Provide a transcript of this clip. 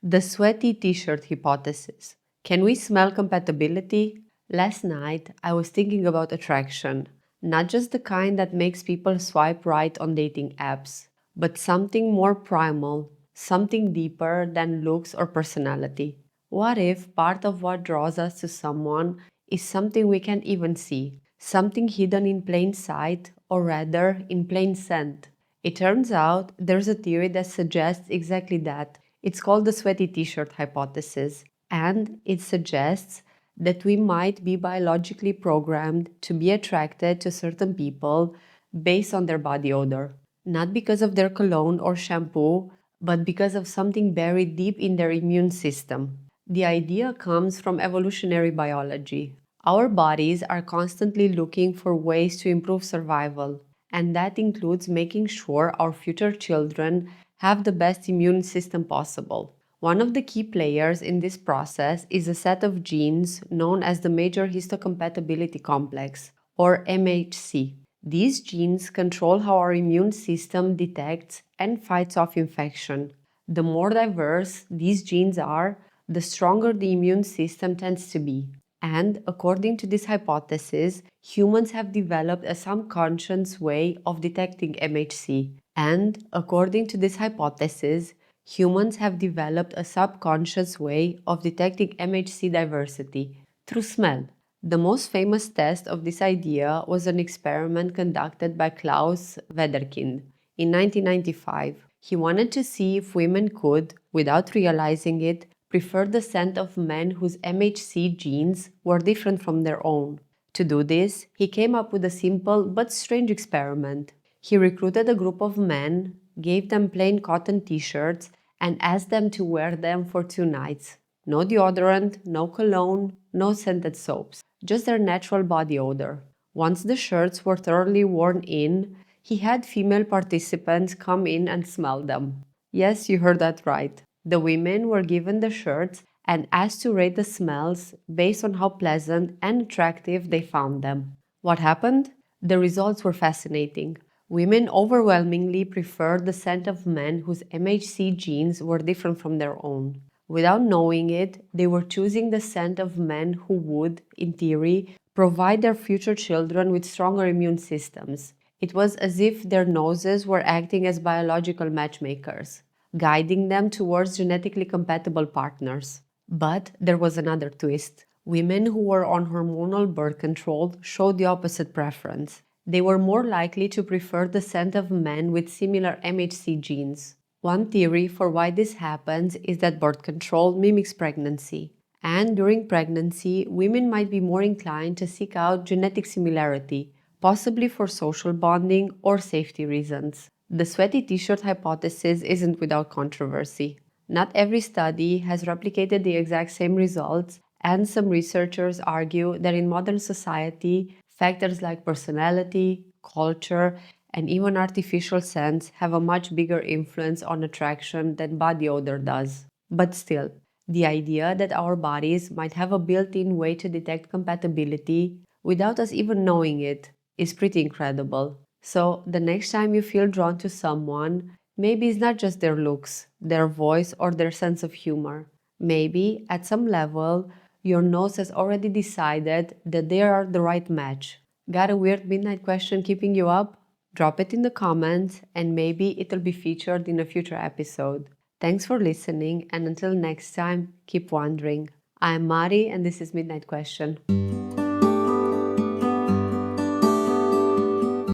The sweaty t-shirt hypothesis. Can we smell compatibility? Last night, I was thinking about attraction, not just the kind that makes people swipe right on dating apps, but something more primal, something deeper than looks or personality. What if part of what draws us to someone is something we can't even see, something hidden in plain sight, or rather, in plain scent? It turns out there's a theory that suggests exactly that. It's called the sweaty t-shirt hypothesis, and it suggests that we might be biologically programmed to be attracted to certain people based on their body odor. Not because of their cologne or shampoo, but because of something buried deep in their immune system. The idea comes from evolutionary biology. Our bodies are constantly looking for ways to improve survival, and that includes making sure our future children have the best immune system possible. One of the key players in this process is a set of genes known as the major histocompatibility complex, or MHC. These genes control how our immune system detects and fights off infection. The more diverse these genes are, the stronger the immune system tends to be. And according to this hypothesis, humans have developed a subconscious way of detecting MHC. And according to this hypothesis, humans have developed a subconscious way of detecting MHC diversity through smell. The most famous test of this idea was an experiment conducted by Claus Wedekind in 1995. He wanted to see if women could, without realizing it, prefer the scent of men whose MHC genes were different from their own. To do this, he came up with a simple but strange experiment. He recruited a group of men, gave them plain cotton t-shirts, and asked them to wear them for 2 nights. No deodorant, no cologne, no scented soaps, just their natural body odor. Once the shirts were thoroughly worn in, he had female participants come in and smell them. Yes, you heard that right. The women were given the shirts and asked to rate the smells based on how pleasant and attractive they found them. What happened? The results were fascinating. Women overwhelmingly preferred the scent of men whose MHC genes were different from their own. Without knowing it, they were choosing the scent of men who would, in theory, provide their future children with stronger immune systems. It was as if their noses were acting as biological matchmakers, guiding them towards genetically compatible partners. But there was another twist. Women who were on hormonal birth control showed the opposite preference. They were more likely to prefer the scent of men with similar MHC genes. One theory for why this happens is that birth control mimics pregnancy. And during pregnancy, women might be more inclined to seek out genetic similarity, possibly for social bonding or safety reasons. The sweaty t-shirt hypothesis isn't without controversy. Not every study has replicated the exact same results, and some researchers argue that in modern society, factors like personality, culture, and even artificial scents have a much bigger influence on attraction than body odor does. But still, the idea that our bodies might have a built-in way to detect compatibility without us even knowing it is pretty incredible. So, the next time you feel drawn to someone, maybe it's not just their looks, their voice, or their sense of humor. Maybe, at some level, your nose has already decided that they are the right match. Got a weird midnight question keeping you up? Drop it in the comments and maybe it'll be featured in a future episode. Thanks for listening, and until next time, keep wondering. I'm Mari and this is Midnight Question.